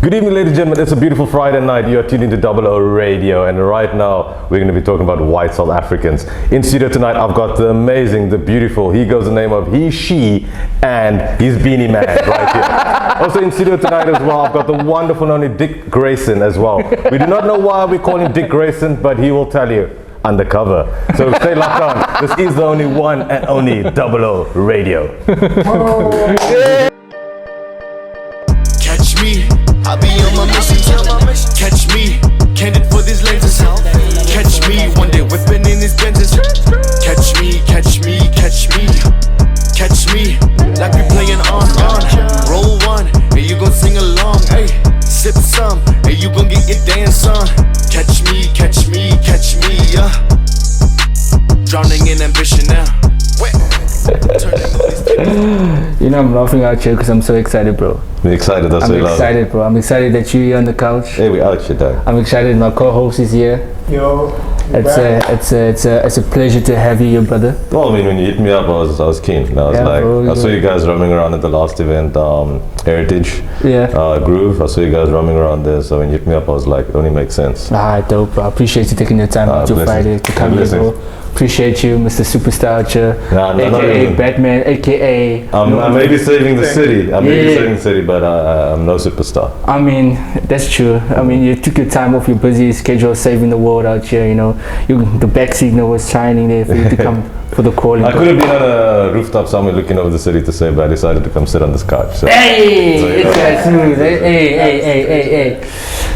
Good evening, ladies and gentlemen. It's a beautiful Friday night. You are tuned into Double O Radio, and right now we're going to be talking about white South Africans. In studio tonight, I've got the amazing, the beautiful. He goes the name of he, she, and his Beanie Man right here. Also in studio tonight as well, I've got the wonderful and only Dick Grayson as well. We do not know why we call him Dick Grayson, but he will tell you undercover. So stay locked on. This is the only one and only Double O Radio. Yeah. Catch me, I'll be on my mission. Catch me, candid for these lenses. Catch me, one day whipping in his Benzes. Catch me, catch me, catch me. Catch me, like we playing on. Roll one, and you gon' sing along. Hey, sip some, and you gon' get your dance on. Catch me, catch me, catch me, drowning in ambition now. You know I'm laughing out here because I'm so excited, bro. We're excited, that's I'm excited, bro. I'm excited that you're here on the couch. Hey, we out here, dog. I'm excited my co-host is here. Yo, it's a pleasure to have you here, brother. Well, I mean, when you hit me up, I was keen. I was I saw you guys roaming around at the last event, Heritage Groove. I saw you guys roaming around there, so when you hit me up, I was like, it only makes sense. Dope, bro. I appreciate you taking your time out your Friday to come here, bro. Appreciate you, Mr. Superstar out here, aka Batman, aka. I may be saving the city. I may be saving the city, but I'm no superstar. I mean, that's true. I mean, you took your time off your busy schedule, saving the world out here. You know, the back signal was shining there for you to come for the calling. I could have been on a rooftop somewhere looking over the city to save, but I decided to come sit on this couch. So. Hey, it's that smooth. Hey.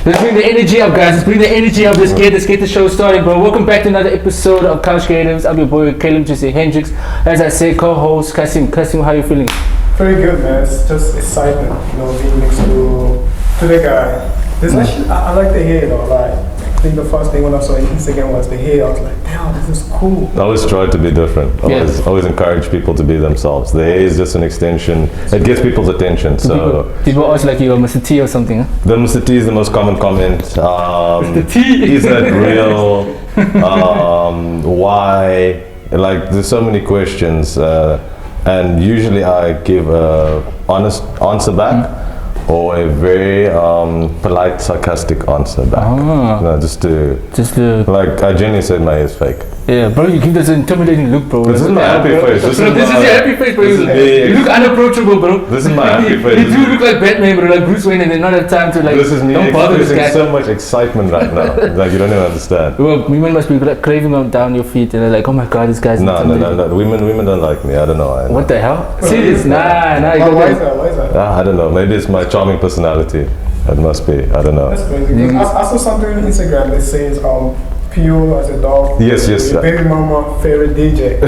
Let's bring the energy up, guys. Let's bring the energy up. Let's get the show started, bro. Welcome back to another episode of Couch Creatives. I'm your boy Caleb Jesse Hendricks. As I say, co-host Kasim, how you feeling? very good, man. It's just excitement, being next to the guy. There's actually, I like the hair though. Like, I think the first thing when I saw Instagram was the hair. I was like, damn, this is cool. I always try to be different. Always encourage people to be themselves. The hair is just an extension. It gets people's attention. So people always like you're Mr. T or something, huh? The Mr. T is the most common comment. Mr. T. Is that real? Why? Like, there's so many questions, and usually I give a honest answer back. Or a very polite, sarcastic answer back. Just to like, I genuinely said my hair is fake. Yeah, bro, you give this intimidating look, bro. This is my happy face. This is your happy face, bro. You look unapproachable, bro. This is my happy face. You do look like Batman, bro, like Bruce Wayne, and they not have time to like. This is me don't bother this guy. So much excitement right now. Like, you don't even understand. Well, women must be like craving on down your feet, and they're like, oh my god, this guy's. No. Women don't like me. I don't know. What the hell? Serious? Nah. Why is that? I don't know. Maybe it's my charming personality. It must be. I don't know. That's crazy. I saw something on Instagram that says Pio as a dog. Yes. Your baby mama favorite DJ.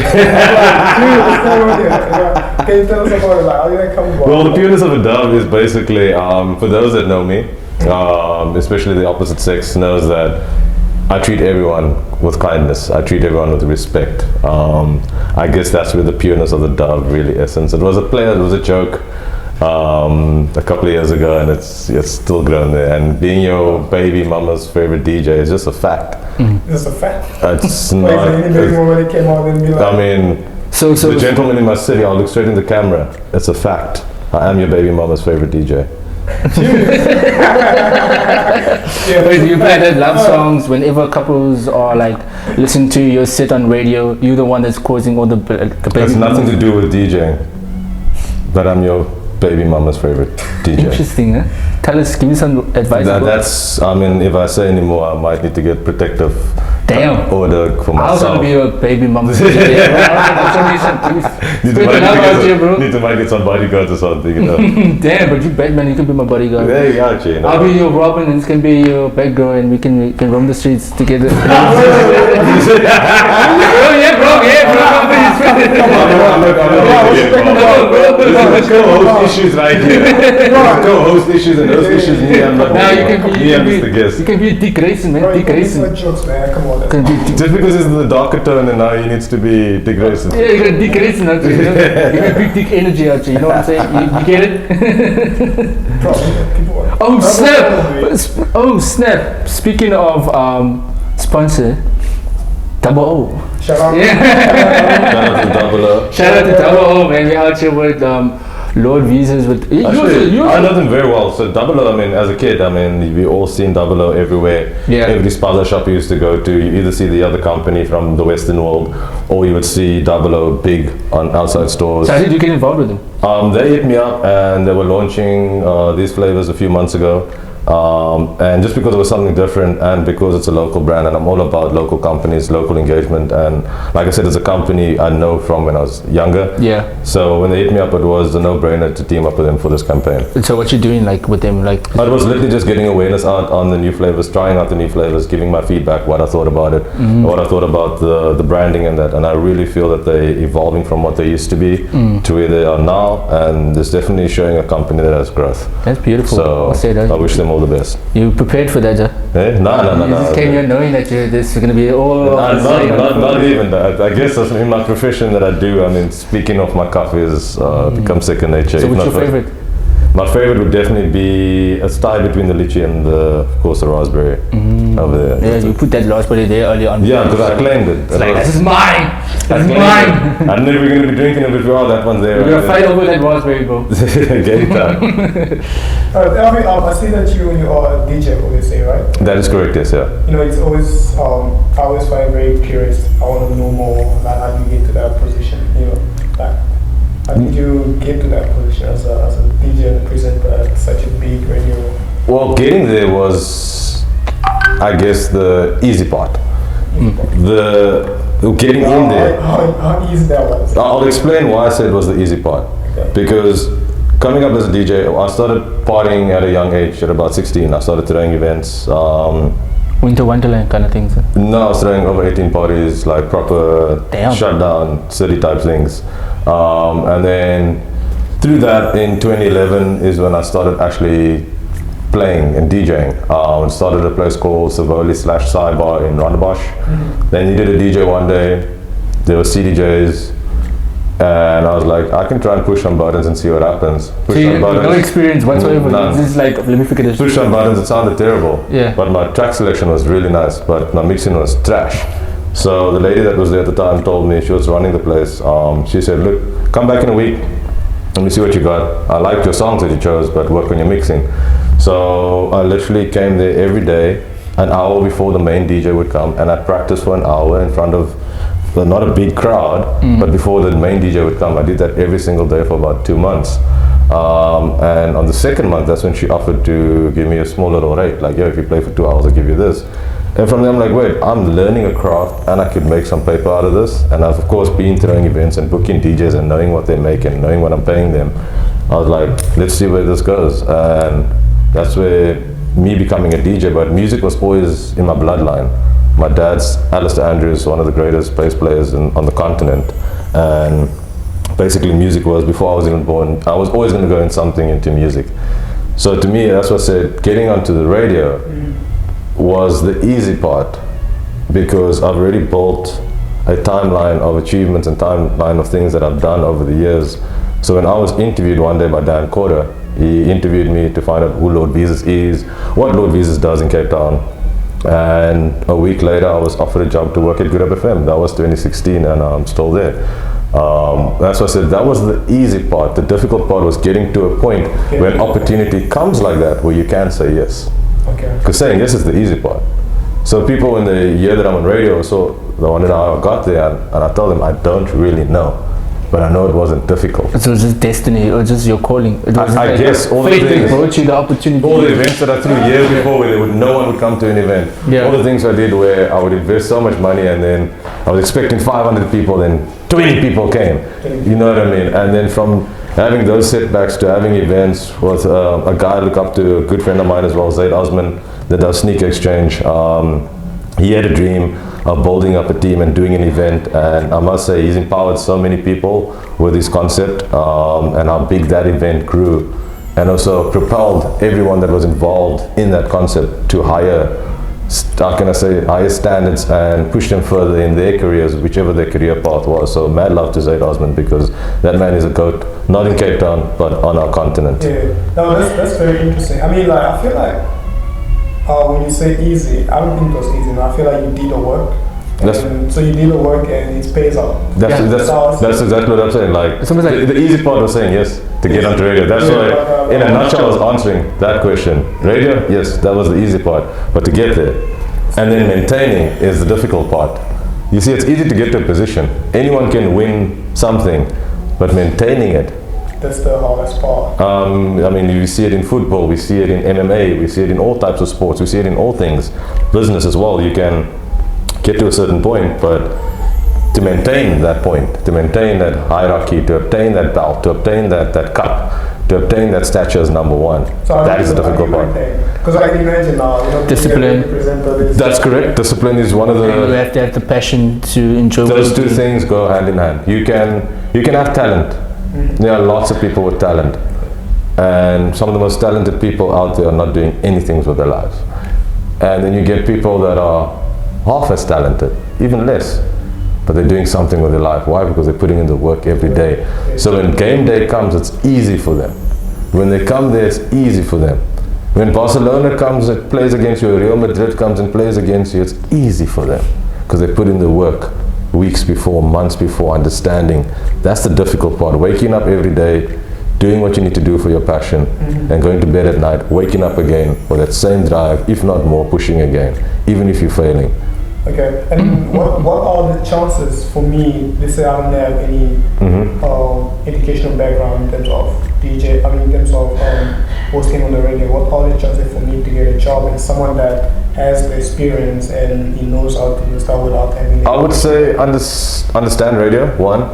Can you tell us about it? Like, how did that come about? Well, the pureness of a dove is basically, for those that know me, especially the opposite sex, knows that I treat everyone with kindness. I treat everyone with respect. I guess that's where the pureness of the dove really essence. It was a play. It was a joke. A couple of years ago, and it's still grown there. And being your baby mama's favorite DJ is just a fact. It's a fact. It's not. When came out and be like, I mean, so the gentleman in my city, I'll look straight in the camera. It's a fact. I am your baby mama's favorite DJ. Wait, you play that love songs whenever couples are like listening to your set on radio. You're the one that's causing all the baby. It's nothing to do with DJing, but I'm your baby mama's favorite DJ. Interesting, huh? Tell us, give me some advice. That's, I mean, if I say any more, I might need to get protective order for myself. I was gonna be your baby mama's DJ. Need to might get some bodyguards or something, Damn, but you Batman, you can be my bodyguard. Yeah, you got you. I'll be your Robin, and this can be your Batgirl, and we can roam the streets together. Bro. There's co-host issues right here. Co-host issues and those issues. Now you can be the guest. You can be Dick Grayson, man. Dick Grayson. Jokes, man. Come on. Just because it's the darker tone, and now he needs to be Dick Grayson. Yeah, you got Dick Grayson out here. You got big dick energy out here. You know what I'm saying? You get it? Oh snap! Speaking of sponsor, Double O. Shout out. Shout out to Double O. Shout out to Double O, man. We're out here with Lord Veezus with. Actually, I know them very well. So Double O, I mean, as a kid, I mean, we all seen Double O everywhere. Yeah. Every spaza shop you used to go to, you either see the other company from the Western world, or you would see Double O big on outside stores. So how did you get involved with them? They hit me up and they were launching these flavors a few months ago. And just because it was something different and because it's a local brand and I'm all about local companies, local engagement, and like I said, it's a company I know from when I was younger. Yeah. So when they hit me up, it was a no-brainer to team up with them for this campaign. And so what you doing like with them, like? It was literally just getting awareness out on the new flavors, trying out the new flavors, giving my feedback, what I thought about it, what I thought about the branding and that. And I really feel that they're evolving from what they used to be to where they are now. And it's definitely showing a company that has growth. That's beautiful. So I'll say that. I wish them all the best. You prepared for that, Joe? Eh? No. You just came here knowing that this is going to be all. Not even that. I guess that's in my profession that I do. I mean, speaking of my coffee is become second nature. So what's your favorite? My favorite would definitely be a tie between the lychee and of course the raspberry over there. Yeah, you put that raspberry there earlier on. Yeah, because I claimed it. It's like, this is mine! That's mine! I knew we were going to be drinking it before that one's there. We're going to fight over that raspberry, bro. Game time. I see that you are a DJ, obviously, right? That is correct, yes, yeah. You know, it's always, I always find very curious. I want to know more about how you get to that position, you know, like, how did you get to that position as a DJ and presenter at such a big radio? Well, getting there was, I guess, the easy part. The getting in there. How easy that was? I'll explain why I said it was the easy part. Okay. Because coming up as a DJ, I started partying at a young age. At about 16, I started throwing events. Winter Wonderland kind of things. No, I was throwing over 18 parties, like proper shutdown, city type things. And then through that, in 2011 is when I started actually playing and DJing. Started a place called Savoli / Sidebar in Rondebosch. Then you did a DJ one day. There were CDJs. And I was like, I can try and push some buttons and see what happens. So you had no experience whatsoever. None. This is like, let me figure this. Push some buttons, it sounded terrible. Yeah. But my track selection was really nice, but my mixing was trash. So the lady that was there at the time told me, she was running the place, she said, look, come back in a week, let me see what you got. I liked your songs that you chose, but work on your mixing. So I literally came there every day, an hour before the main DJ would come, and I'd practice for an hour in front of, well, not a big crowd, but before the main DJ would come. I did that every single day for about 2 months. And on the second month, that's when she offered to give me a small little rate, like, yo, if you play for 2 hours, I'll give you this. And from there, I'm like, wait, I'm learning a craft and I could make some paper out of this. And I've, of course, been throwing events and booking DJs and knowing what they make and knowing what I'm paying them. I was like, let's see where this goes. And that's where me becoming a DJ, but music was always in my bloodline. My dad's Alistair Andrews, one of the greatest bass players on the continent. And basically music was, before I was even born, I was always going to go in something into music. So to me, that's what I said, getting onto the radio was the easy part, because I've already built a timeline of achievements and timeline of things that I've done over the years. So when I was interviewed one day by Dan Corder, he interviewed me to find out who Lord Veezus is, what Lord Veezus does in Cape Town. And a week later, I was offered a job to work at Good Up FM. That was 2016, and I'm still there. That's why I said that was the easy part. The difficult part was getting to a point where an opportunity comes like that, where you can say yes. Because saying yes is the easy part. So people, in the year that I'm on radio, so they want to know how I got there, and I tell them I don't really know, but I know it wasn't difficult. So it's just destiny, or just your calling? It was I guess all the things brought you the opportunity. All the events that I threw years before, where no one would come to an event. Yeah. All the things I did where I would invest so much money, and then I was expecting 500 people, then 20 people came. You know what I mean? And then from having those setbacks to having events with a guy I look up to, a good friend of mine as well, Zaid Osman, that does Sneaker Exchange. He had a dream of building up a team and doing an event, and I must say he's empowered so many people with his concept, and how big that event grew, and also propelled everyone that was involved in that concept to higher standards and push them further in their careers, whichever their career path was. So mad love to Zaid Osman, because that man is a GOAT, not in Cape Town, but on our continent. Yeah, no, that's very interesting. I mean, like, I feel like when you say easy, I don't think it was easy. I feel like you did the work. That's- And so you do the work and it pays out. That's, Yeah. that's exactly what I'm saying. Like, It's almost like- the easy part was saying yes to get onto radio. That's why, in a nutshell, I was answering that question. Radio, yes, that was the easy part. But to get there, and then maintaining is the difficult part. You see, it's easy to get to a position. Anyone can win something, but maintaining it. That's the hardest part. I mean, you see it in football, we see it in MMA, we see it in all types of sports, we see it in all things. Business as well, you can get to a certain point, but to maintain that point, to maintain that hierarchy, to obtain that belt, to obtain that cup, to obtain that stature as number one, that is the difficult part. Because I can imagine now, Discipline. That's correct. Discipline is one of You the. have to have the passion to enjoy what Those you two do. things go hand in hand. You can have talent. There are lots of people with talent, and some of the most talented people out there are not doing anything with their lives. And then you get people that are half as talented, even less, but they're doing something with their life. Why? Because they're putting in the work every day. So when game day comes, it's easy for them. When they come there, it's easy for them. When Barcelona comes and plays against you, or Real Madrid comes and plays against you, it's easy for them because they put in the work weeks before, months before, understanding. That's the difficult part. Waking up every day, doing what you need to do for your passion, and going to bed at night, waking up again with that same drive, if not more, pushing again, even if you're failing. Okay, and what are the chances for me, let's say I don't have any educational background in terms of DJ, I mean in terms of hosting on the radio, what are the chances for me to get a job and someone that has the experience and he knows how to start without having I would say understand radio, one.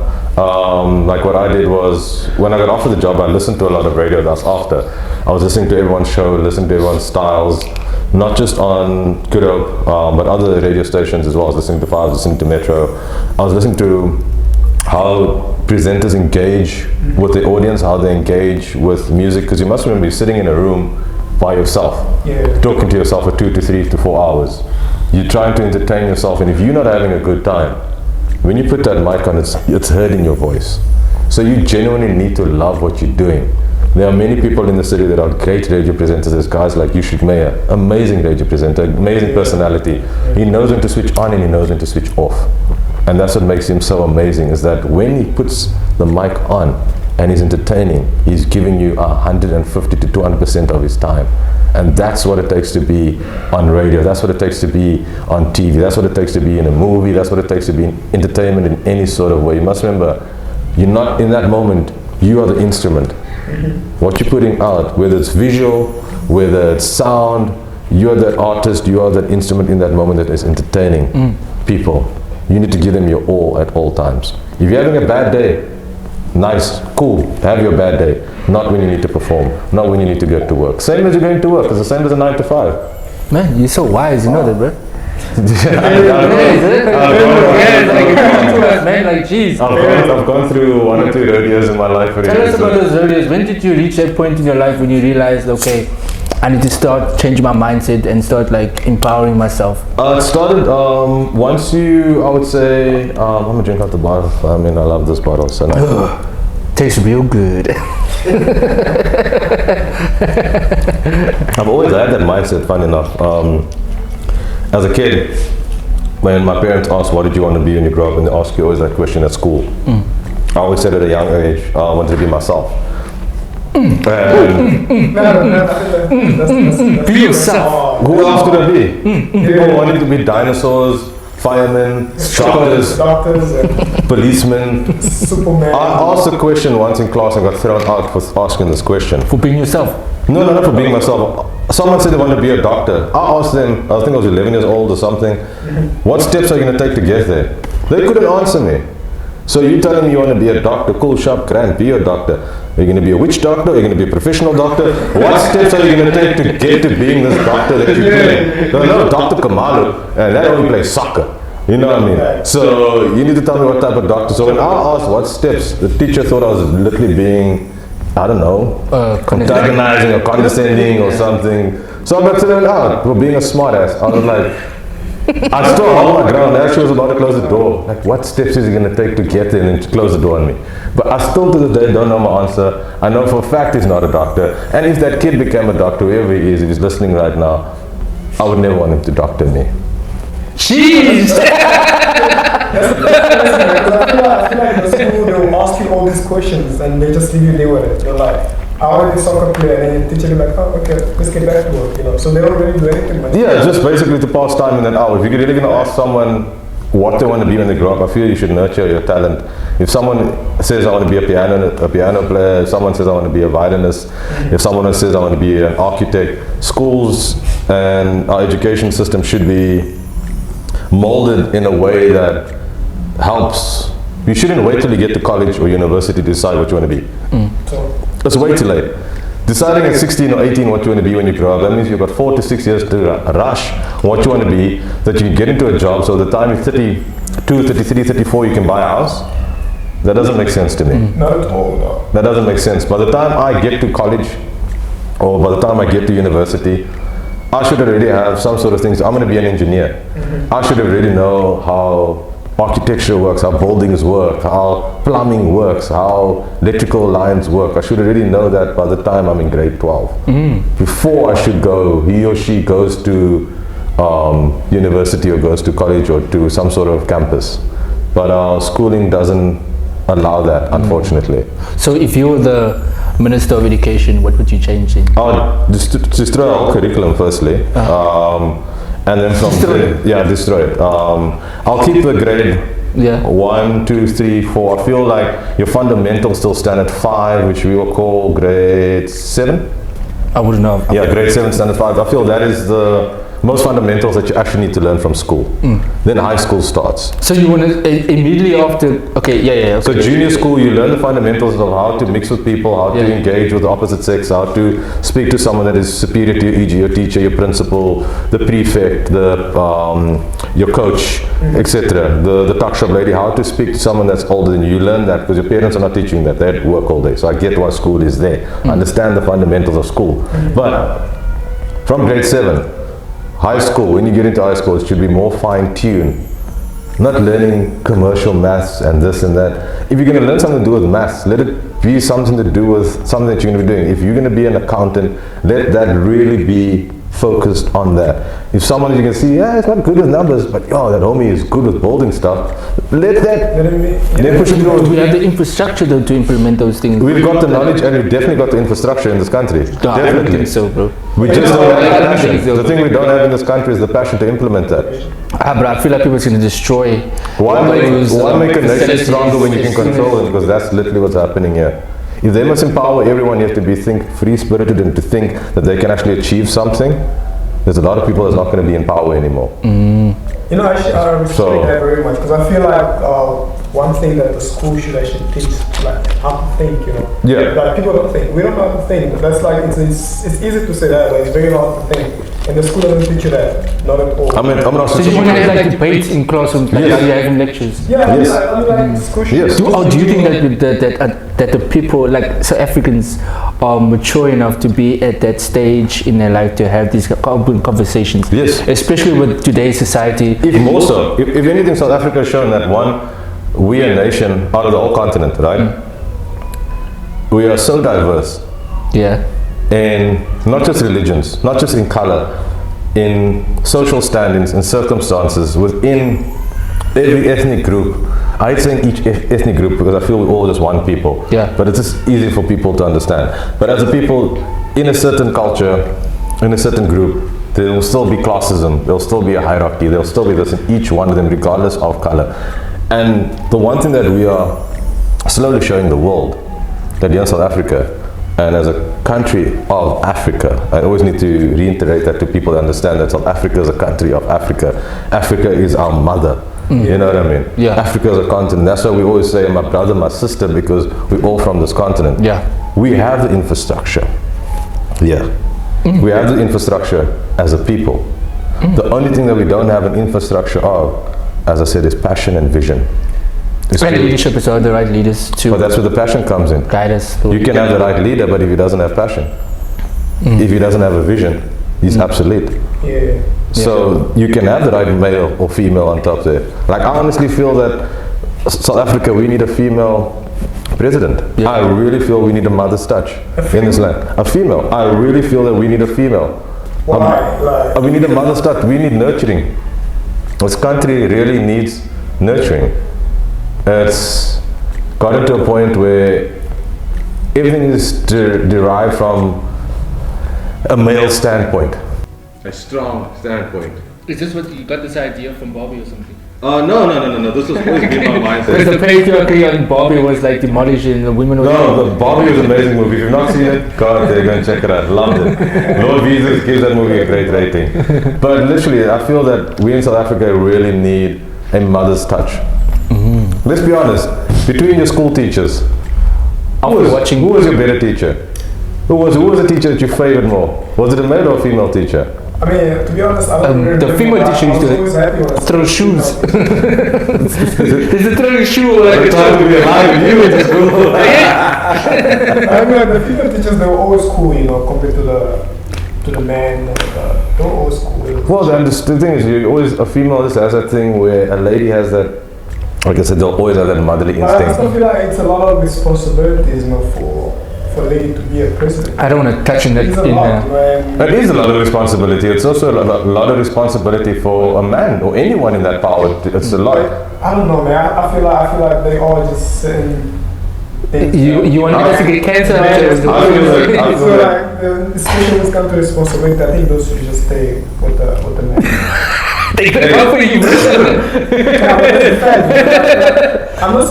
Like what I did was, when I got offered the job, I listened to a lot of radio. That's after. I was listening to everyone's show, listening to everyone's styles, not just on Good Hope, but other radio stations as well. I was listening to Five, listening to Metro. I was listening to how presenters engage with the audience, how they engage with music, because you must remember, you're sitting in a room by yourself, talking to yourself for 2 to 3 to 4 hours. You're trying to entertain yourself, and if you're not having a good time, when you put that mic on, it's heard in your voice. So you genuinely need to love what you're doing. There are many people in the city that are great radio presenters. There's guys like Yushik Meyer, amazing radio presenter, amazing personality. He knows when to switch on and he knows when to switch off. And that's what makes him so amazing, is that when he puts the mic on and he's entertaining, he's giving you 150 to 200% of his time. And that's what it takes to be on radio. That's what it takes to be on TV. That's what it takes to be in a movie. That's what it takes to be in entertainment in any sort of way. You must remember, you're not in that moment, you are the instrument. What you're putting out, whether it's visual, whether it's sound, you're that artist, you are that instrument in that moment that is entertaining people. You need to give them your all at all times. If you're having a bad day, nice, cool, have your bad day. Not when you need to perform, not when you need to go to work. Same as you're going to work, it's the same as a 9 to 5. Man, you're so wise, you know that, bro. Man, like, jeez. I've gone through 1 or 2 rodeos in my life. Tell us about those rodeos. When did you reach that point in your life when you realized, okay, I need to start changing my mindset and start like empowering myself? It started once I would say, I'm gonna drink out the bottle. I mean, I love this bottle, so now. Tastes real good. I've always had that mindset, fun enough. As a kid, when my parents asked, what did you want to be when you grow up? And they ask you always that question at school. I always said at a young age, I wanted to be myself. Be yourself. Who else could I be? People wanted to be dinosaurs, firemen, doctors, policemen. Superman. I asked a question once in class and got thrown out for asking this question. For being yourself. No, not for being myself. Someone said they want to be a doctor. I asked them, I think I was 11 years old or something, what steps are you going to take to get there? They couldn't answer me. So you telling me you want to be a doctor, cool, sharp, grand, be a doctor. Are you going to be a witch doctor? Are you going to be a professional doctor? What steps are you going to take to get to being this doctor that you're doing? No, Dr. Kamalu, and that only plays soccer. You know what I mean? So you need to tell me what type of doctor. So when I asked what steps, the teacher thought I was literally being, I don't know, antagonizing or condescending or something. So I got thrown out for being a smart ass. I was like, I still hold my ground. As she was about to close the door, like, what steps is he going to take to get there and then to close the door on me? But I still to this day don't know my answer. I know for a fact he's not a doctor. And if that kid became a doctor, whoever he is, if he's listening right now, I would never want him to doctor me. Jeez! I feel like the school, they will ask you all these questions and they just leave you there with it. They're like, I want to be a soccer player, and then the teacher will be like, oh, okay, let's get back to work, you know. So they don't really do anything much. Yeah, just basically to pass time in an hour. If you're really going to ask someone what they want to be when they grow up, I feel you should nurture your talent. If someone says I want to be a piano player, if someone says I want to be a violinist, if someone says I want to be an architect, schools and our education system should be molded in a way that helps. You shouldn't wait till you get to college or university to decide what you want to be. So, It's way too late. Deciding at 16 or 18 what you want to be when you grow up, that means you've got 4 to 6 years to rush what you want to be, that you can get into a job, so the time you're 32, 33, 34, you can buy a house. That doesn't make sense to me. not at all, no. That doesn't make sense. By the time I get to college, or by the time I get to university, I should already have some sort of things. I'm going to be an engineer. I should already know how architecture works, how buildings work, how plumbing works, how electrical lines work. I should already know that by the time I'm in grade 12. Before I should go, he or she goes to university or goes to college or to some sort of campus. But our schooling doesn't allow that, unfortunately. So if you were the Minister of Education, what would you change in? I would destroy our whole curriculum firstly. And then from there, destroy it. I'll keep the grade 1, 2, 3, 4. I feel like your fundamentals still stand at 5, which we will call grade 7. I wouldn't know. Yeah, grade 7, standard 5. I feel that is the most fundamentals that you actually need to learn from school. Then high school starts. So you want to immediately after, okay. So junior school, you learn the fundamentals of how to mix with people, how to engage with the opposite sex, how to speak to someone that is superior to you, e.g. your teacher, your principal, the prefect, your coach, etc. The tuck shop lady, how to speak to someone that's older than you. You learn that because your parents are not teaching that. They work all day. So I get why school is there. I understand the fundamentals of school. But from grade 7, high school, when you get into high school, it should be more fine-tuned. Not learning commercial maths and this and that. If you're going to learn something to do with maths, let it be something to do with something that you're going to be doing. If you're going to be an accountant, let that really be focused on that. If someone you can see, it's not good with numbers, but that homie is good with building stuff, let them push it through. Do we have the infrastructure though to implement those things? We've got the knowledge and we've definitely got the infrastructure in this country. I don't think so, bro. We just don't have the passion. The thing we don't have in this country is the passion to implement that. But I feel like people are going to destroy. Why make a nation stronger when you can control it? Because that's literally what's happening here. If they must empower everyone, you have to be free-spirited and to think that they can actually achieve something. There's a lot of people that's not going to be in power anymore. You know, I respect that very much because I feel like one thing that the school should actually teach, like how to think, you know. Yeah. Like people don't think. We don't know how to think. That's like it's easy to say that, but it's very hard to think. And the school doesn't teach you that, not at all. I mean, I'm not so you want to have like debates in classrooms, like how you're having lectures? Yeah, I mean, like school should. Yes. Do you think that the people, like South Africans, are mature enough to be at that stage in their life to have these open conversations? Yes. Especially with today's society. If more so. If anything, South Africa has shown that we are a nation out of the whole continent, right? We are so diverse. Yeah. In not just religions, not just in color, in social standings and circumstances within every ethnic group. I hate saying each ethnic group because I feel we're all just one people. Yeah. But it's just easy for people to understand. But as a people in a certain culture, in a certain group, there will still be classism, there will still be a hierarchy, there will still be this in each one of them regardless of color. And the one thing that we are slowly showing the world, that here in South Africa, and as a country of Africa, I always need to reiterate that to people to understand that South Africa is a country of Africa. Africa is our mother. You know what I mean? Yeah. Africa is a continent. That's why we always say my brother, my sister, because we're all from this continent. Yeah. We have the infrastructure. Yeah. We have the infrastructure as a people. The only thing that we don't have an infrastructure of, as I said, is passion and vision. And leadership is all the right leaders to But that's where the passion comes in. guide us. You can have the right leader, but if he doesn't have passion, if he doesn't have a vision, he's obsolete. Yeah. So you can have the right male or female on top there. Like I honestly feel that South Africa, we need a female president. Yeah. I really feel we need a mother's touch in this land. A female. I really feel that we need a female. Why? We need a mother's touch. We need nurturing. This country really needs nurturing. It's gotten to a point where everything is derived from a male standpoint. A strong standpoint. Is this what you got this idea from Bobby or something? No. This was always been my mindset. Because the patriarchy on Bobby was like demolished and the women were... No, the Bobby was an amazing movie. If you've not seen it, God, they're going to check it out. Loved it. Lord Veezus gives that movie a great rating. But literally, I feel that we in South Africa really need a mother's touch. Let's be honest, between your school teachers, who was your better teacher? Who was the teacher that you favored more? Was it a male or a female teacher? I mean, to be honest, I don't really the female teacher used to throw shoes. There's a throwing shoe like time to be alive and you went to school. I mean, the female teachers, they were always cool, you know, compared to the men. They were always cool. Well, the thing is, a female just has that thing where a lady has that, like I said, they'll always have that motherly instinct. I still feel like it's a lot of responsibilities, you know, for a lady to be a president. I don't want to touch on that. It is a lot of responsibility. It's also a lot of responsibility for a man or anyone in that power. It's a lot. I don't know, man. I feel like they all just sitting. You want us to get cancer? I feel like especially when it comes to responsibility, I think those should just stay with the man. They could help you. I'm not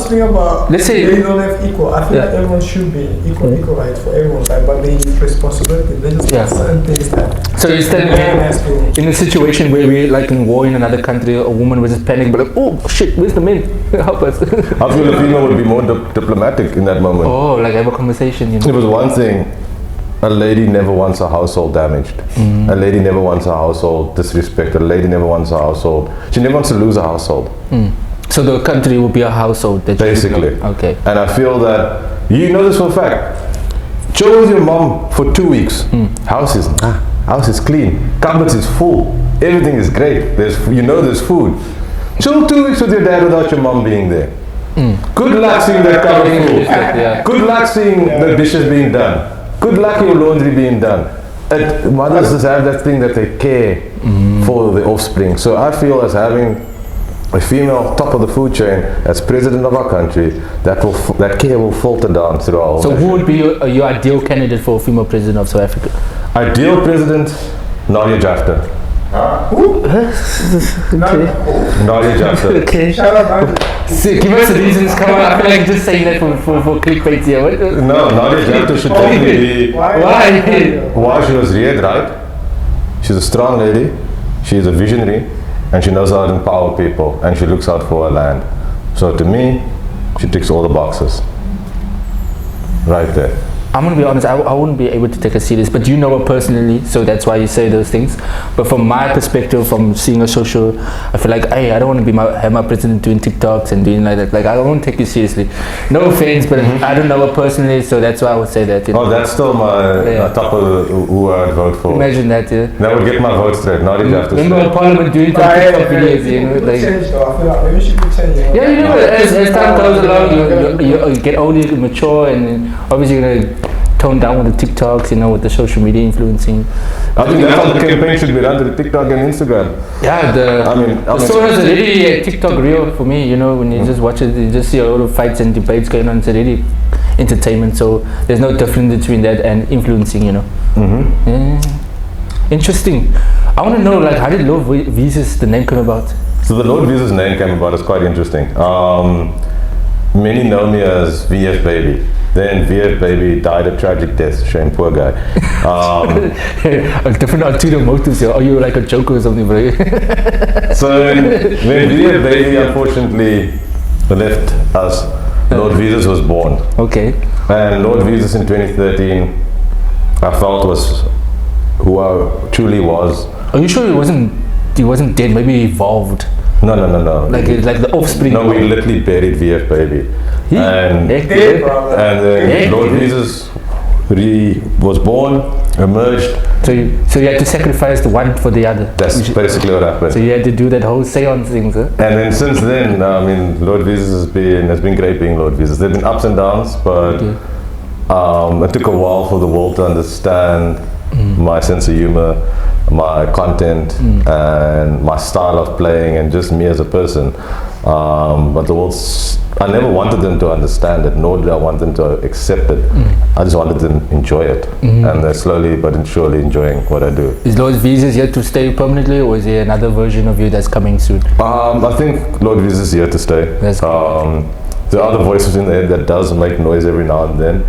speaking about. Let's say they don't have equal. I feel like everyone should be equal rights for everyone, right? But they need responsibility. They just have certain things that. So you're standing in a situation where we're like in war in another country, a woman was just panicking, but like, oh shit, where's the men? Help us. I feel the female would be more diplomatic in that moment. Oh, like have a conversation. You know? It was one thing. A lady never wants her household damaged. A lady never wants her household disrespected. A lady never wants her household. She never wants to lose her household. So the country will be a household. That basically. Okay. And I feel that, you know this for a fact. Chill with your mom for 2 weeks. House is clean. Cupboards is full. Everything is great. There's food. Chill 2 weeks with your dad without your mom being there. Good luck seeing that cupboard full. Good luck seeing the dishes being done. Good luck your laundry being done. Mothers just have that thing that they care for the offspring. So I feel as having a female top of the food chain as president of our country, that care will filter down through our whole So who would be your ideal candidate for a female president of South Africa? Ideal president, Nadia Jaftha. Who? Nadia Jaftha. Okay. Shout out, man. So give us the reasons. Come on, I feel like just saying that for clickbait here. No, Nadia Jaftha should definitely be. Why she was reared right. She's a strong lady. She's a visionary, and she knows how to empower people, and she looks out for her land. So to me, she ticks all the boxes. Right there. I'm gonna be honest, I wouldn't be able to take her serious, but you know her personally, so that's why you say those things. But from my perspective, from seeing her social, I feel like, hey, I don't want to have my president doing TikToks and doing like that. Like, I won't take you seriously. No offense, but I don't know her personally, so that's why I would say that. You know? Oh, that's still my top of who I'd vote for. Imagine that, yeah. That would get my vote straight. Nadia Jaftha. Remember Parliament doing some TikTok videos, you know? Like, Change though. I feel like maybe she could change. yeah, you know, as time goes along, you get older, you mature, and then obviously you're gonna tone down with the TikToks, you know, with the social media influencing. I think that's how the campaign should be run, to the TikTok and Instagram. Yeah, the story is already a TikTok reel for me, you know, when you just watch it, you just see a lot of fights and debates going on. It's already entertainment, so there's no difference between that and influencing, you know. Yeah. Interesting. I want to know, like, how did Lord Veezus, the name come about? So the Lord Veezus name came about, it's quite interesting. Many know me as VF Baby. Then VF Baby died a tragic death. Shame, poor guy. A different ulterior motives here. Are you like a joker or something, bro? So when VF Baby unfortunately left us, Lord Veezus was born. Okay. And Lord Veezus in 2013, I felt was who I truly was. Are you sure he wasn't dead? Maybe he evolved. No. Like the offspring. No, we literally buried VF Baby. And then Lord Veezus was born, emerged. So you had to sacrifice the one for the other. That's basically what happened. So you had to do that whole seance thing, huh? And then since then, I mean, Lord Veezus has been great being Lord Veezus. There've been ups and downs, but it took a while for the world to understand my sense of humor, my content and my style of playing and just me as a person. But the world's, I never wanted them to understand it, nor did I want them to accept it. I just wanted them to enjoy it. And they're slowly but surely enjoying what I do. Is Lord Veezus here to stay permanently, or is there another version of you that's coming soon? I think Lord Veezus is here to stay. That's good. There are other voices in there that does make noise every now and then,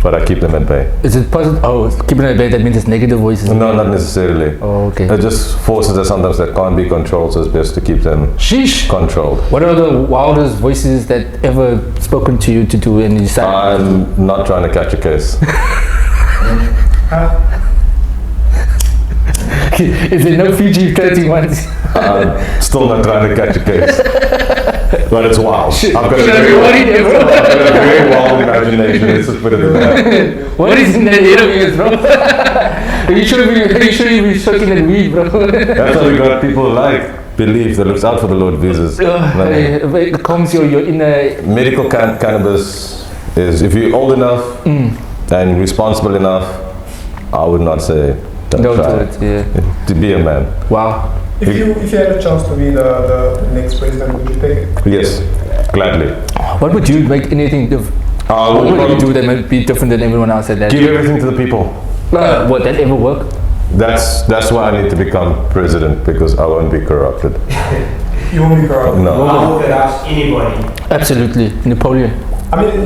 but I keep them at bay. Is it positive? Oh, keeping it at bay, that means it's negative voices? No, not necessarily. Oh, okay. They're just forces that sometimes that can't be controlled, so it's best to keep them Sheesh! controlled. What are the wildest voices that ever spoken to you to do and you decide? I'm not trying to catch a case. Is there no PG 13 ones? I'm still not trying to catch a case. But it's wild. I've got a very wild imagination. Let's just put it in there. What is in the head of yours, bro? You should be soaking in weed, bro. That's how we got people like belief that looks out for the Lord Veezus. It calms your inner... Medical cannabis is, if you're old enough and responsible enough, I would not say don't try it. To be a man. Wow. If you had a chance to be the next president, would you take it? Yes, gladly. What would you make anything different? What would you do that might be different than everyone else at that? Give everything to the people. Would that ever work? That's why I need to become president, because I won't be corrupted. You won't be corrupt? No. I would ask anybody. Absolutely. Napoleon. I mean,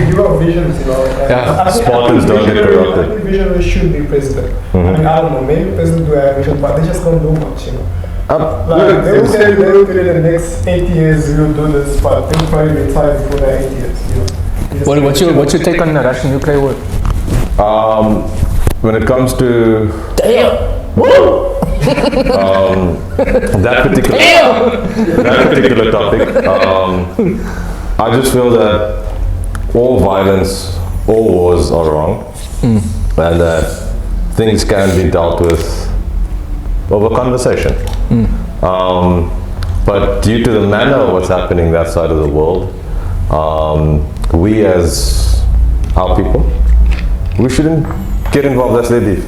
you got visions, you know. Yeah. Spartans don't get corrupted. I think visionary should be president. I mean, I don't know, maybe president do have vision, but they just don't do much, you know. Like, they will tell you in the next 8 years you will do this, but they'll probably retire before they're 8 years, you know. What's your take on the Russian nuclear war? When it comes to that particular topic, I just feel that all violence, all wars are wrong, and that things can be dealt with over conversation. But due to the manner of what's happening that side of the world, we as our people, we shouldn't get involved. That's their beef.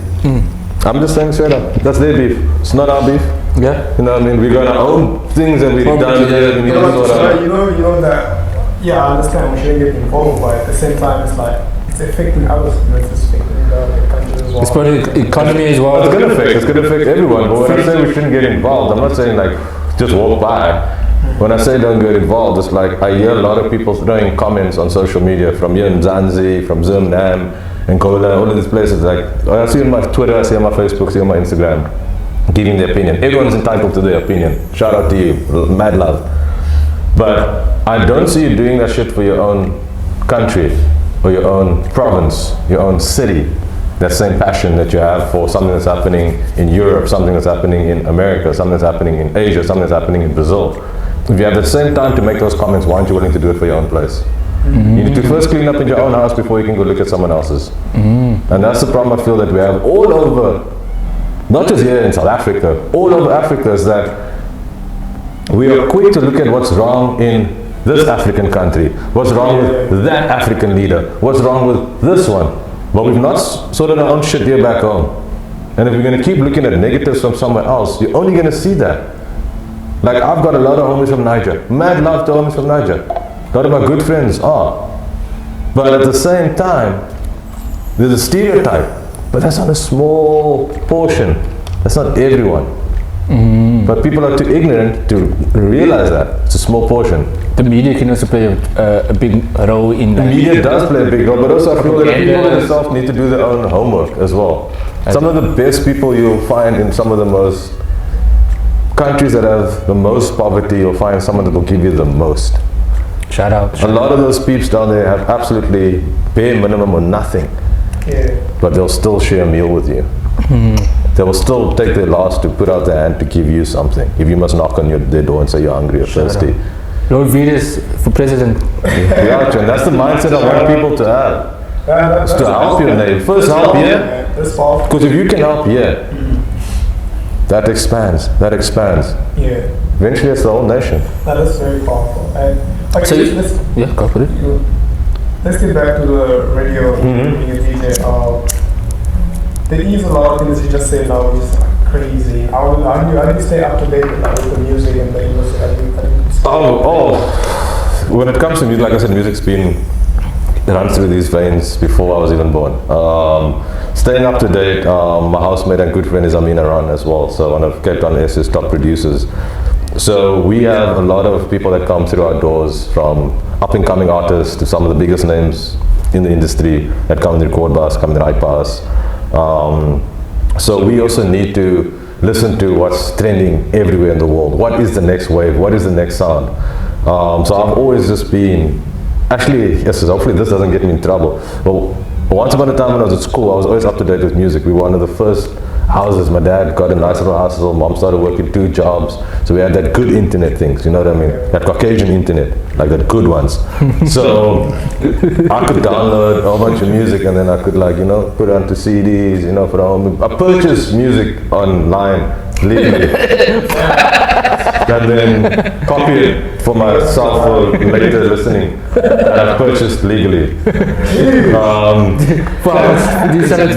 I'm just saying straight up, that's their beef. It's not our beef. Yeah. You know what I mean? We got our own things and we've done it. We need to sort out. You know that. Yeah, I understand we shouldn't get involved, but at the same time, it's like it's affecting others. It's affecting the country as well. It's for the economy as well. It's going to affect everyone. But when I say we shouldn't get involved, I'm not saying like just walk by. When I say don't get involved, it's like I hear a lot of people throwing comments on social media from here in Zanzi, from Zimnam, and Kola, all of these places. Like I see on my Twitter, I see on my Facebook, I see on my Instagram, giving their opinion. Everyone's entitled to their opinion. Shout out to you, mad love. But I don't see you doing that shit for your own country or your own province, your own city. That same passion that you have for something that's happening in Europe, something that's happening in America, something that's happening in Asia, something that's happening in Brazil. If you have the same time to make those comments, why aren't you willing to do it for your own place? You need to first clean up in your own house before you can go look at someone else's. And that's the problem I feel that we have all over, not just here in South Africa, all over Africa, is that we are quick to look at what's wrong in this African country, what's wrong with that African leader, what's wrong with this one. But we've not sorted our own shit here back home. And if we're going to keep looking at negatives from somewhere else, you're only going to see that. Like I've got a lot of homies from Niger, mad love to homies from Niger. A lot of my good friends are. But at the same time, there's a stereotype, but that's not a small portion. That's not everyone. But people are too ignorant to realize that. It's a small portion. The media can also play a big role in The that. media does play a big role, but also I feel that people themselves need to do their own homework as well. Some of the best people you'll find in some of the most countries that have the most poverty, you'll find someone that will give you the most. Shout out. A lot of those peeps down there have absolutely bare minimum or nothing, but they'll still share a meal with you. They will still take their last to put out their hand to give you something. If you must knock on their door and say you're hungry or thirsty. Lord Veezus for president. Yeah, and that's the mindset I want people to have. It's to help your neighbor. First help here, because if you can help here, that expands. Yeah. Eventually it's the whole nation. That is very powerful. And okay, So yeah, go for it. let's get back to the radio being a DJ. there is a lot of things you just say now is crazy. How do you stay up to date with the music and the industry? When it comes to music, like I said, music's been run through these veins before I was even born. Staying up to date, my housemate and good friend is Amina Ran as well, so one of Cape Town S's top producers. So we have a lot of people that come through our doors, from up-and-coming artists to some of the biggest names in the industry that come and record us, come and write us. So we also need to listen to what's trending everywhere in the world. What is the next wave? What is the next sound? So I've always just been, actually, yes, hopefully this doesn't get me in trouble. But once upon a time when I was at school, I was always up to date with music. We were one of the first houses. My dad got a nice little house, so mom started working 2 jobs. So we had that good internet things, you know what I mean? That Caucasian internet, like that good ones. So I could download a whole bunch of music, and then I could, like, you know, put it onto CDs, you know, for home. I purchased music online legally. And then copy it for myself for later listening. And I purchased legally. Do you sell it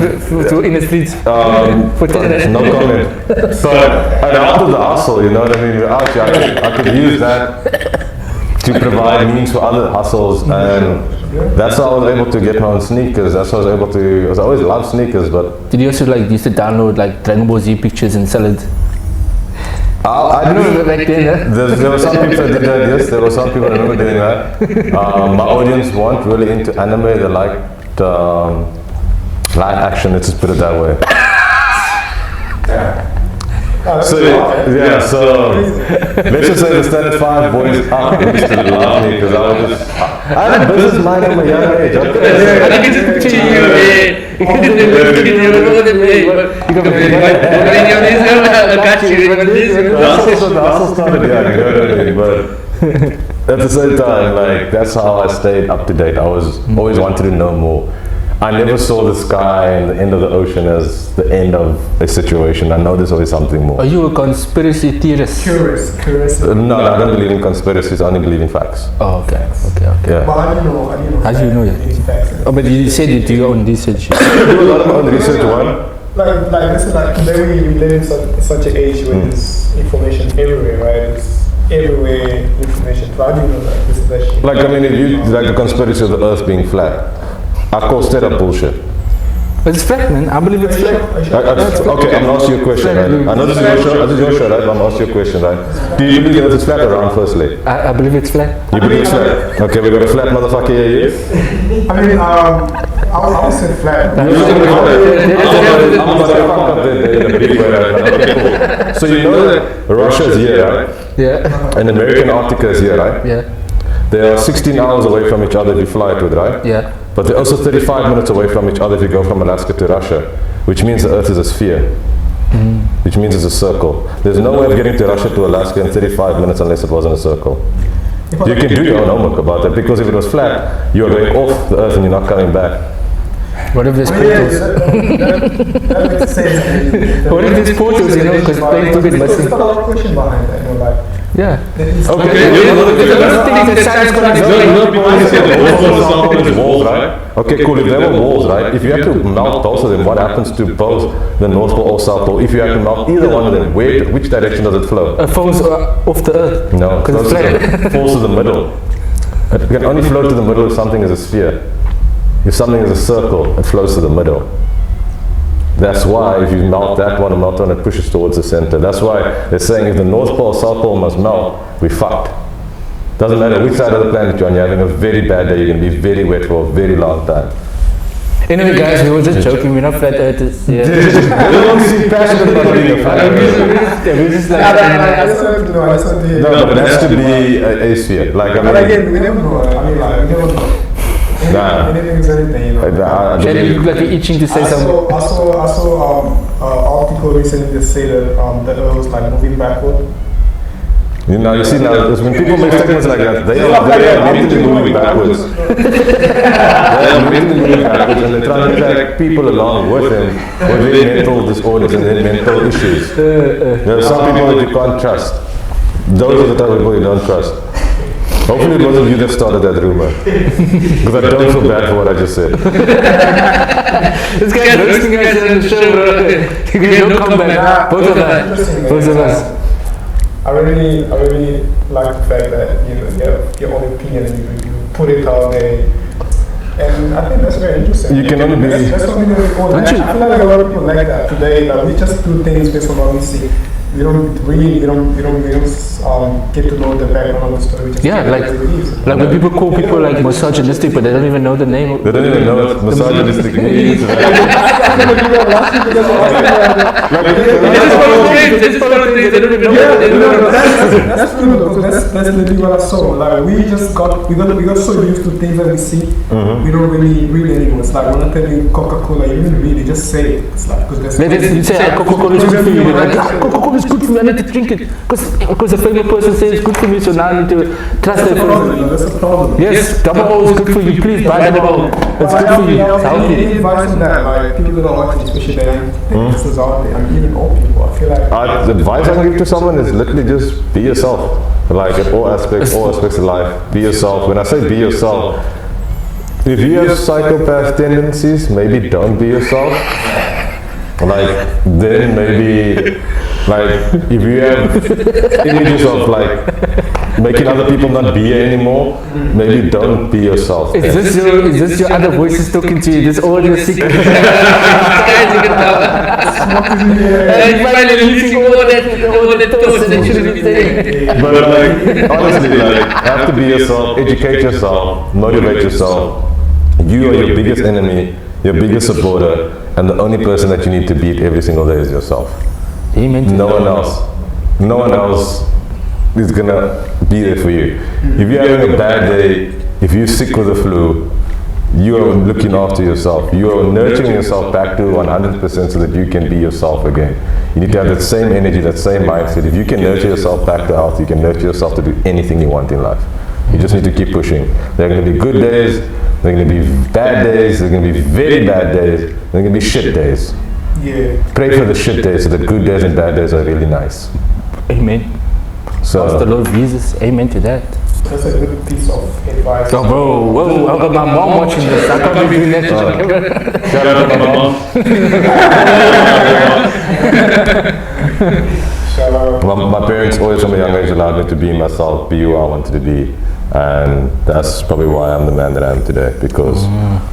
in the streets? No comment. But after the hustle, you know what I mean? Actually, I could use that to provide means for other hustles, and that's how I was able to get my own sneakers. That's how I was able to. I always loved sneakers, but did you also used to download like Dragon Ball Z pictures and sell it? I know back then, there were some people that did that, yes, there were some people that remember doing that. My audience weren't really into anime, they liked live action, let's just put it that way. So let's just say the standard 5 boys up used to love me because I had a business mind at a young age. I can just picture you, the hustle started young, you know what I mean? But at the same time, like, that's how I stayed up to date. I was always wanted to know more. I never saw the sky and the end of the ocean as the end of a situation. I know there's always something more. Are you a conspiracy theorist? Curious. No, I don't believe in conspiracies. I only believe in facts. Oh, okay. Yeah. But how do you know? How do you know that? Oh, but you said you do your own research. Do a lot of my own research. Like this is like today we live in such an age where there's information everywhere, right? It's everywhere information. How do you know that this is that shit? Like, I mean, if you like the conspiracy of the Earth being flat, I call straight up bullshit. But it's flat, man. I believe it's flat. Okay, I'm gonna ask you a question, right? I know this is your show, right? But I'm gonna ask you a question, right? Do you believe that it's flat or round, firstly? I believe it's flat. You believe it's flat? Okay, we got a flat motherfucker here, yes? I mean, I would say flat. So you know that Russia is here, right? Yeah. And American Antarctica is here, right? Yeah. They are 16 hours away from each other if you fly it with, right? Yeah. But they're also 35 minutes away from each other if you go from Alaska to Russia, which means the Earth is a sphere, which means it's a circle. There's no way of getting to Russia to Alaska in 35 minutes unless it wasn't a circle. You can do your own homework about that, because if it was flat, you're going off the Earth and you're not coming back. What if there's portals? That makes sense. What if there's portals, you know, because planes do get missing? There's a lot of question behind that, you know, like. Yeah. Okay. Walls, right? Okay, cool. If there were walls, right? If you had to melt both of them, what happens to both the North Pole or South Pole? If you had to melt either one of them, which direction does it flow? It falls off the Earth. No, because it falls to the middle. It can only flow to the middle if something is a sphere. If something is a circle, it flows to the middle. That's why if you melt that one and melt one, it pushes towards the center. That's why they're saying if the North Pole or South Pole must melt, we fucked. Doesn't matter which side of the planet you're on, you're having a very bad day, you're going to be very wet for a very long time. Anyway, guys, we were just joking, we're not flat earthers. Yeah. We don't seem passionate about being a flat earther. We're just like, No, but it has to be a sphere. Like, I But mean, again, we never know. I mean, like, we never know. Nah. Anything is anything, you know. Shelly, you look like you're itching to say something. I saw article recently that say that the Earth was like moving backward. you know, you see now, when people make statements like that, they are mentally moving backwards. They are mentally moving backwards, and they're trying to drag people along with them with their mental disorders and their mental issues. There are some people that you can't trust. Those are the type of people you don't trust. Hopefully it wasn't you that started that rumor. Because I don't feel bad for what I just said. This guy's roasting us on the show, bro. You get no comeback. Both of us. I really like the fact that you have your own opinion and you put it out there. And I think that's very interesting. You can only be. That's something very important. I feel like a lot of people like that today. Like we just do things based on what we see. We don't get to know the background of the story. Yeah, like when people call people like misogynistic, but they don't even know the name. They don't even know what misogynistic means. That's true though. That's literally what I saw. Like we got so used to things that we see. We don't really anymore. It's like when I tell you Coca-Cola, you don't really just say it. It's like because you say Coca-Cola is good for you. Like Coca-Cola is good for me. I need to drink it because a famous person says it's good for me. So now I need to trust that person. That's a problem. Yes, double O is good for you. Please buy double O. It's good for you. It's healthy. Any advice on that? Like people that are watching, especially the this is out there. I'm even old people. I feel like The advice I can give to someone is literally just be yourself. Like in all aspects of life, be yourself. When I say be yourself, if you have psychopath tendencies, maybe don't be yourself. Like then maybe like if you have images of like making other people not be here anymore, maybe don't be yourself. Is this your other voices talking to you? This all your secret? And finally releasing all that thoughts that you shouldn't be saying. But like honestly, like have to be yourself, educate yourself, motivate yourself. You are your biggest enemy, your biggest supporter, and the only person that you need to beat every single day is yourself. Amen. No one else is gonna be there for you. If you're having a bad day, if you're sick with the flu, you are looking after yourself. You are nurturing yourself back to 100% so that you can be yourself again. You need to have that same energy, that same mindset. If you can nurture yourself back to health, you can nurture yourself to do anything you want in life. You just need to keep pushing. There are going to be good days, there are going to be bad days, there are going to be very bad days, there are going to be shit days. yeah. Pray for the shit days so that good days and bad days are really nice. Amen. So That's the Lord Veezus. Amen to that. That's a good piece of advice. Oh, bro, whoa, I've got my mom watching this. I can't be doing that. shout out to my mom. Shout out. My parents always from a young age allowed me to be myself, be who I wanted to be. And that's probably why I'm the man that I am today, because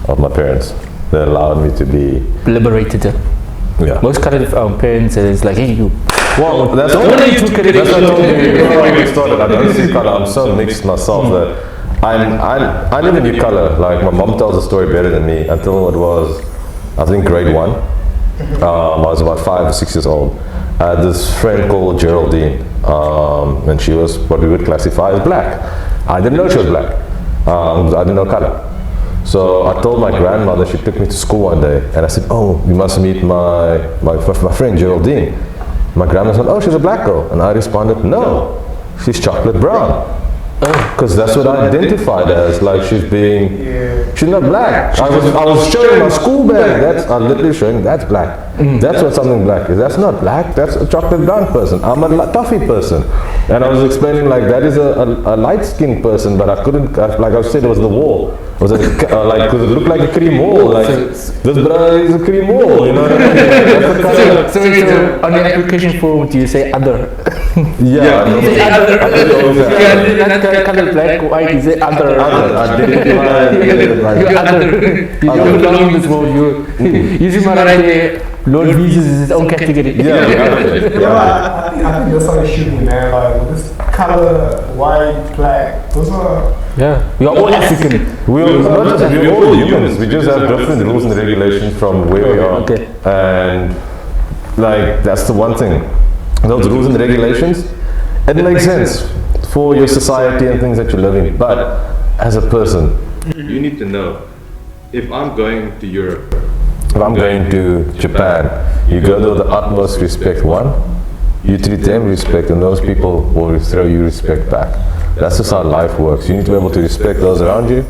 of my parents. They allowed me to be Liberated. yeah. Most colored parents is like, hey, you. Well, that's Don't what let you took it. that's what I told you before I even started. I don't see color. I'm so mixed myself that I never knew color. Like my mom tells the story better than me until it was, I think, grade 1. I was about 5 or 6 years old. I had this friend called Geraldine, and she was what we would classify as black. I didn't know she was black. I didn't know color. So I told my grandmother, she took me to school one day, and I said, oh, you must meet my friend Geraldine. My grandma said, oh, she's a black girl. And I responded, no, she's chocolate brown. Because that's what I identified as, like she's not black. I was showing my school bag, I'm literally showing that's black. That's what something black is. That's not black, that's a chocolate brown person. I'm a toffee person. And I was explaining like that is a light skinned person, but I couldn't, like I said, it was the wall. It was like, because it looked like a cream wall. Like, this brother is a cream wall, you know what I mean? That's the color. So on the application form, do you say other? Yeah, You say other. Not colored black or white, you say other. I did it right. You're other. You don't belong in this world. You see my right there, Lord Veezus is his own category. Yeah, I think that's how it should be, man. Like this color, white, black, those are. Yeah, we are all African. We're all humans. We just have different rules and regulations from where we are. Okay. And like that's the one thing. Those rules and regulations, it makes sense for your society and things that you live in. But as a person, you need to know, if I'm going to Europe, if I'm going to Japan, you go there with the utmost respect. One, you treat them with respect, and those people will throw you respect back. That's just how life works. You need to be able to respect those around you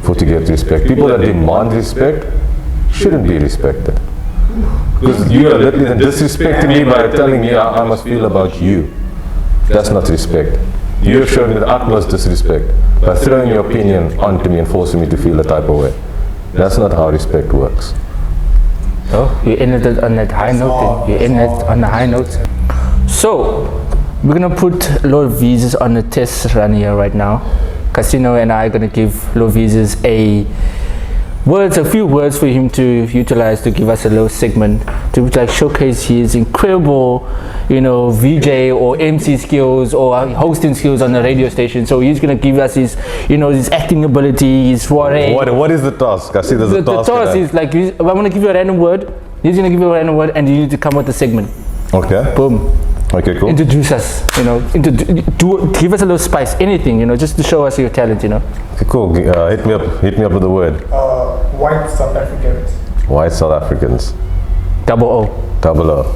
for to get respect. People that demand respect shouldn't be respected. Because you are literally disrespecting me by telling me how I must feel about you. That's not respect. You have shown me the utmost disrespect by throwing your opinion onto me and forcing me to feel a type of way. That's not how respect works. Oh, you ended on that high note. You ended on the high note. So, we're gonna put Lord Veezus on a test run here right now. Casino and I are gonna give Lord Veezus a few words for him to utilize to give us a little segment to like showcase his incredible, VJ or MC skills or hosting skills on the radio station. So he's gonna give us his, his acting ability, his soiree. What is the task? I see there's a task. The task is like, I'm gonna give you a random word. He's gonna give you a random word, and you need to come with the segment. Okay. Boom. Okay, cool. Introduce us, give us a little spice, anything, just to show us your talent, Okay, cool. Hit me up with the word. White South Africans. White South Africans. Double O.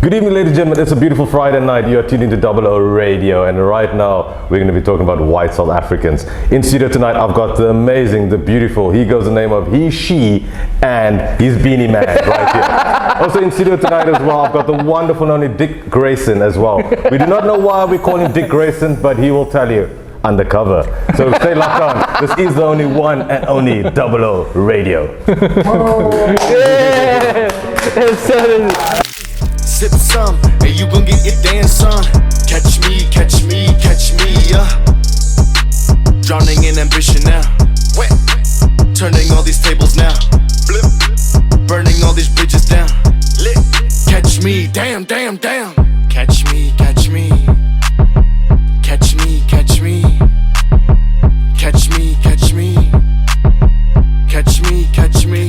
Good evening, ladies and gentlemen. It's a beautiful Friday night. You are tuned into Double O Radio, and right now we're going to be talking about white South Africans. In studio tonight, I've got the amazing, the beautiful. He goes the name of he, she, and his beanie man right here. Also in studio tonight as well, I've got the wonderful and only Dick Grayson as well. We do not know why we call him Dick Grayson, but he will tell you undercover. So stay locked on. This is the only one and only Double O Radio. Sip some, and you gon' get your dance on. Catch me, drowning in ambition now. Wet, turning all these tables now. Blip, burning all these bridges down. Lit, catch me, damn.